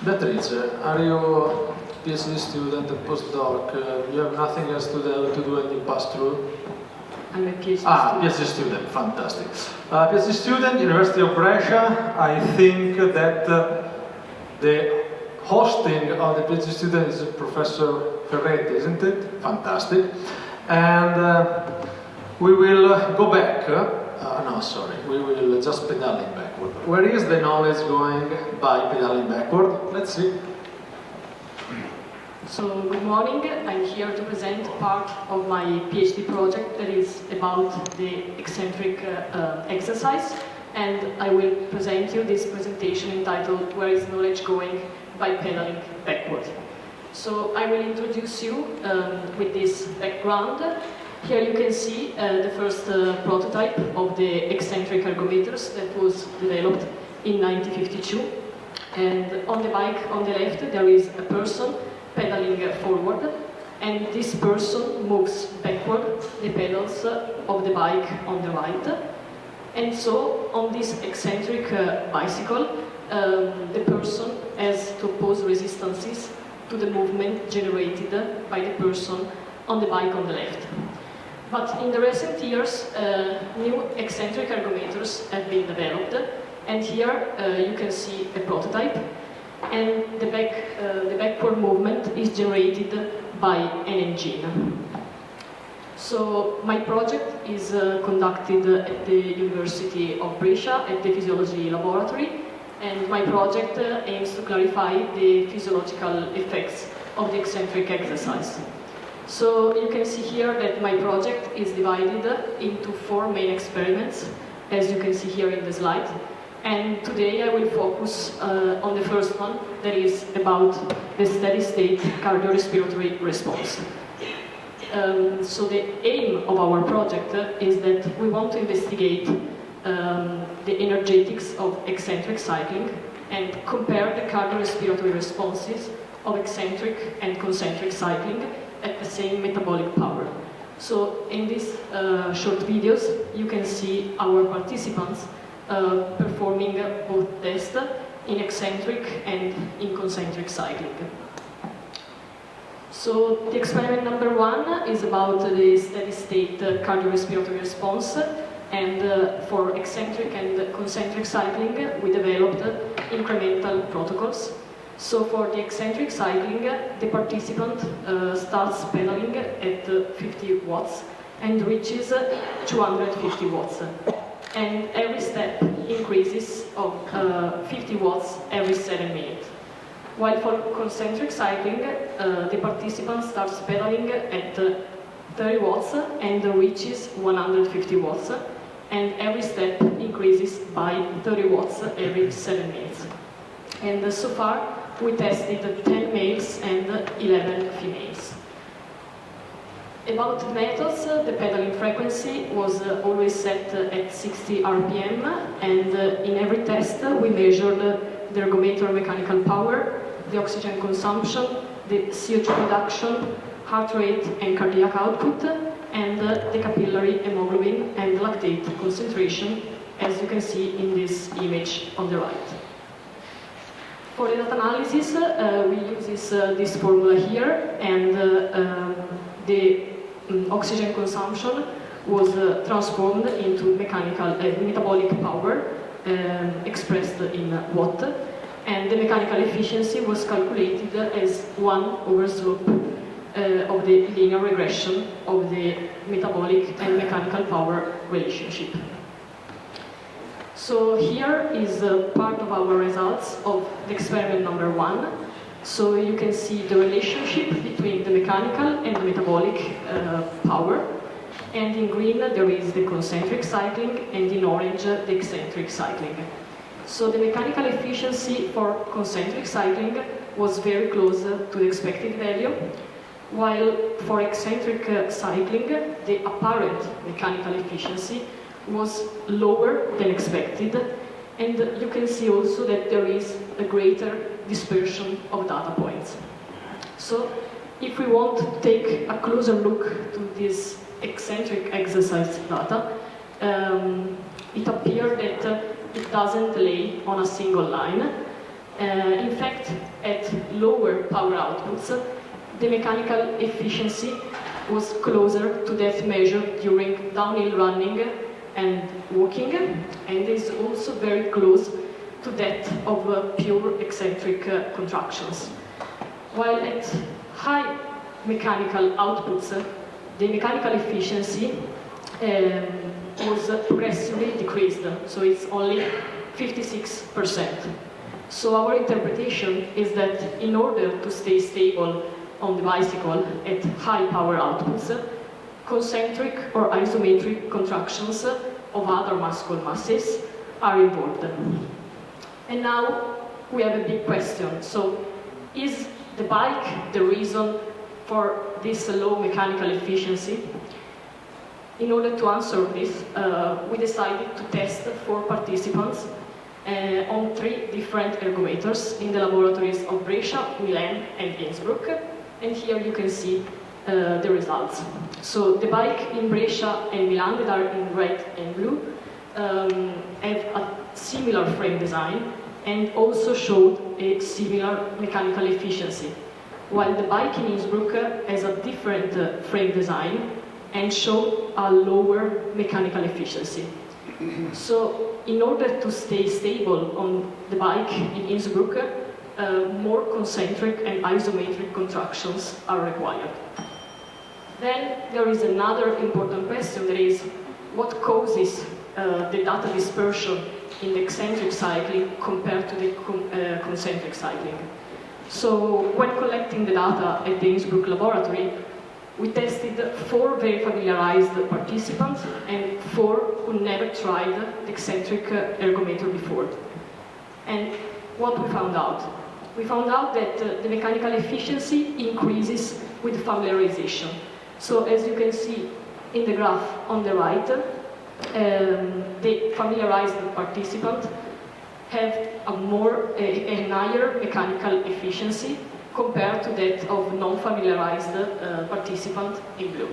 Beatrice, are you a PhD student, a postdoc? You have nothing else to do and you pass through? I'm a PhD student. PhD student, fantastic. PhD student, University of Brescia. I think that the hosting of the PhD student is Professor Ferretti, isn't it? Fantastic. And we will go back. No, sorry, we will just pedaling backward. Where is the knowledge going by pedaling backward? Let's see. So, good morning. I'm here to present part of my PhD project that is about the eccentric exercise, and I will present you this presentation entitled Where is Knowledge Going by Pedaling Backward. So, I will introduce you with this background. Here you can see the first prototype of the eccentric ergometers that was developed in 1952. And on the bike on the left there is a person pedaling forward, and this person moves backward the pedals of the bike on the right. And so on this eccentric bicycle, the person has to oppose resistances to the movement generated by the person on the bike on the left. But in the recent years, new eccentric ergometers have been developed, and here you can see a prototype, and the backward movement is generated by an engine. So my project is conducted at the University of Brescia at the Physiology Laboratory, and my project aims to clarify the physiological effects of the eccentric exercise. So you can see here that my project is divided into 4 main experiments, as you can see here in the slide. And today I will focus on the first one, that is about the steady-state cardiorespiratory response. So the aim of our project is that we want to investigate the energetics of eccentric cycling and compare the cardiorespiratory responses of eccentric and concentric cycling at the same metabolic power. So in these short videos you can see our participants performing both tests in eccentric and in concentric cycling. So the experiment number 1 is about the steady-state cardiorespiratory response, and for eccentric and concentric cycling we developed incremental protocols. So for the eccentric cycling, the participant starts pedaling at 50 watts and reaches 250 watts. And every step increases of 50 watts every 7 minutes. While for concentric cycling, the participant starts pedaling at 30 watts and reaches 150 watts, and every step increases by 30 watts every 7 minutes. And so far, we tested 10 males and 11 females. About the methods, the pedaling frequency was always set at 60 RPM, and in every test we measured the ergometer mechanical power, the oxygen consumption, the CO2 production, heart rate and cardiac output, and the capillary hemoglobin and lactate concentration, as you can see in this image on the right. For the data analysis, we use this formula here, and the oxygen consumption was transformed into metabolic power expressed in watt, and the mechanical efficiency was calculated as 1 over slope of the linear regression of the metabolic and mechanical power relationship. So here is part of our results of the experiment number 1. So you can see the relationship between the mechanical and the metabolic power. And in green there is the concentric cycling, and in orange the eccentric cycling. So the mechanical efficiency for concentric cycling was very close to the expected value, while for eccentric cycling the apparent mechanical efficiency was lower than expected, and you can see also that there is a greater dispersion of data points. So if we want to take a closer look to this eccentric exercise data, it appears that it doesn't lay on a single line. In fact, at lower power outputs, the mechanical efficiency was closer to that measured during downhill running and walking, and is also very close to that of pure eccentric contractions. While at high mechanical outputs, the mechanical efficiency was progressively decreased, so it's only 56%. So our interpretation is that in order to stay stable on the bicycle at high power outputs, concentric or isometric contractions of other muscle masses are involved. And now we have a big question. So is the bike the reason for this low mechanical efficiency? In order to answer this, we decided to test 4 participants on 3 different ergometers in the laboratories of Brescia, Milan, and Innsbruck. And here you can see the results. So the bike in Brescia and Milan, that are in red and blue, have a similar frame design and also showed a similar mechanical efficiency, while the bike in Innsbruck has a different frame design and showed a lower mechanical efficiency. So in order to stay stable on the bike in Innsbruck, more concentric and isometric contractions are required. Then there is another important question, that is, what causes the data dispersion in the eccentric cycling compared to the concentric cycling? So when collecting the data at the Innsbruck laboratory, we tested 4 very familiarized participants and 4 who never tried the eccentric ergometer before. And what we found out? We found out that the mechanical efficiency increases with familiarization. So as you can see in the graph on the right, the familiarized participants have a higher mechanical efficiency compared to that of non-familiarized participant in blue.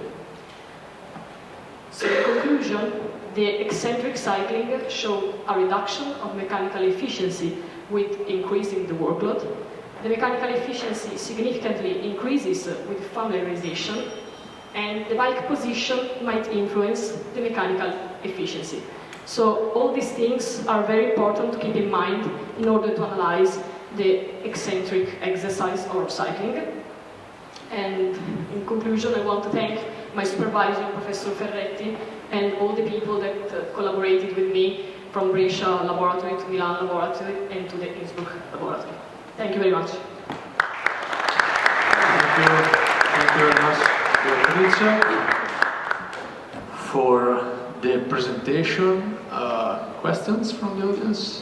So in conclusion, the eccentric cycling showed a reduction of mechanical efficiency with increasing the workload. The mechanical efficiency significantly increases with familiarization, and the bike position might influence the mechanical efficiency. So all these things are very important to keep in mind in order to analyze the eccentric exercise or cycling. And in conclusion, I want to thank my supervisor, Professor Ferretti, and all the people that collaborated with me from Brescia laboratory to Milan laboratory and to the Innsbruck laboratory. Thank you very much. Thank you very much, Beatrice, for the presentation. Questions from the audience?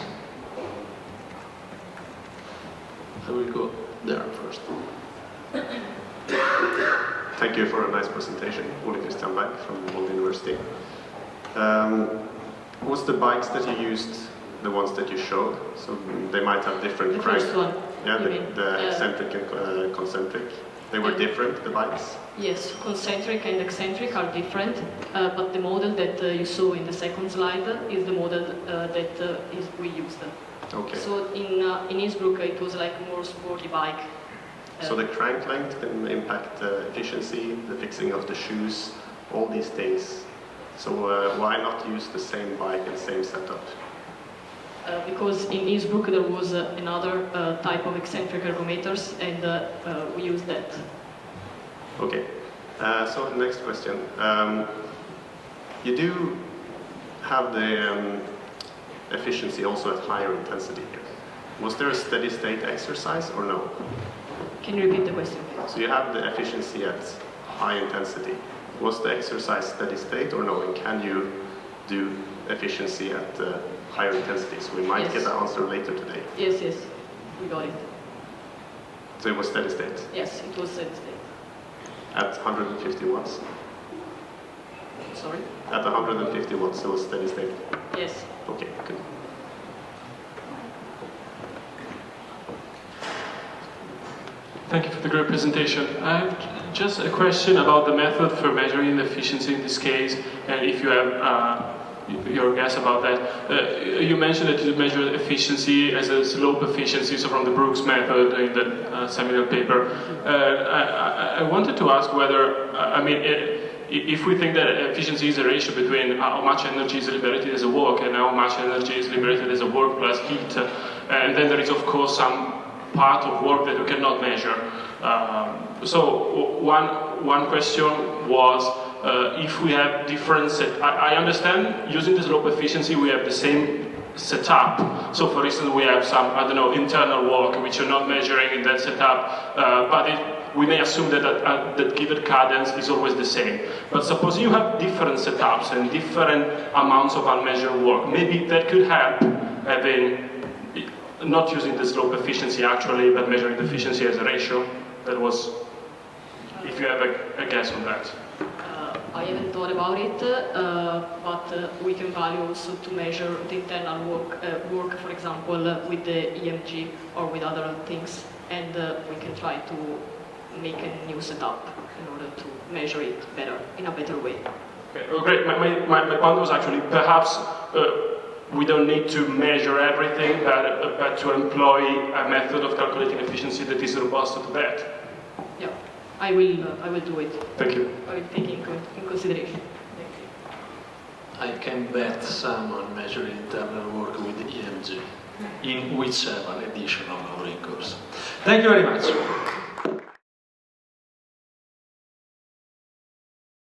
I will go there first. Thank you for a nice presentation. Ole Christian Berg from Volda University. Was the bikes that you used the ones that you showed? So they might have different The frames. first one. Yeah, the eccentric and concentric. They were different, the bikes? Yes, concentric and eccentric are different, but the model that you saw in the second slide is the model that we used. Okay. So in Innsbruck it was like more sporty bike. So the crank length can impact efficiency, the fixing of the shoes, all these things. So why not use the same bike and same setup? Because in Innsbruck there was another type of eccentric ergometers, and we used that. Okay. So the next question. You do have the efficiency also at higher intensity here. Was there a steady state exercise or no? Can you repeat the question, please? So you have the efficiency at high intensity. Was the exercise steady state or no? And can you do efficiency at higher intensities? We might get the answer later today. Yes, yes, we got it. So it was steady state? Yes, it was steady state. At 150 watts? Sorry? At 150 watts, it was steady state? Yes. Okay, good. Thank you for the great presentation. I have just a question about the method for measuring the efficiency in this case, and if you have your guess about that. You mentioned that you measure efficiency as a slope efficiency, so from the Brooks method in the seminal paper. I wanted to ask whether, if we think that efficiency is a ratio between how much energy is liberated as a work and how much energy is liberated as a work plus heat, and then there is of course some part of work that we cannot measure. So one question was, if we have different I understand using the slope efficiency we have the same setup. So for instance we have some, I don't know, internal work which you're not measuring in that setup, but we may assume that that given cadence is always the same. But suppose you have different setups and different amounts of unmeasured work, maybe that could help having, not using the slope efficiency actually, but measuring the efficiency as a ratio. That was, if you have a guess on that. I haven't thought about it, but we can value also to measure the internal work, for example, with the EMG or with other things, and we can try to make a new setup in order to measure it better, in a better way. Okay, well, great. My point was actually perhaps we don't need to measure everything, but to employ a method of calculating efficiency that is robust to that. Yeah, I will do it. Thank you. I will take it in consideration. Thank you. I can bet some on measuring internal work with EMG in whichever edition of our course. Thank you very much.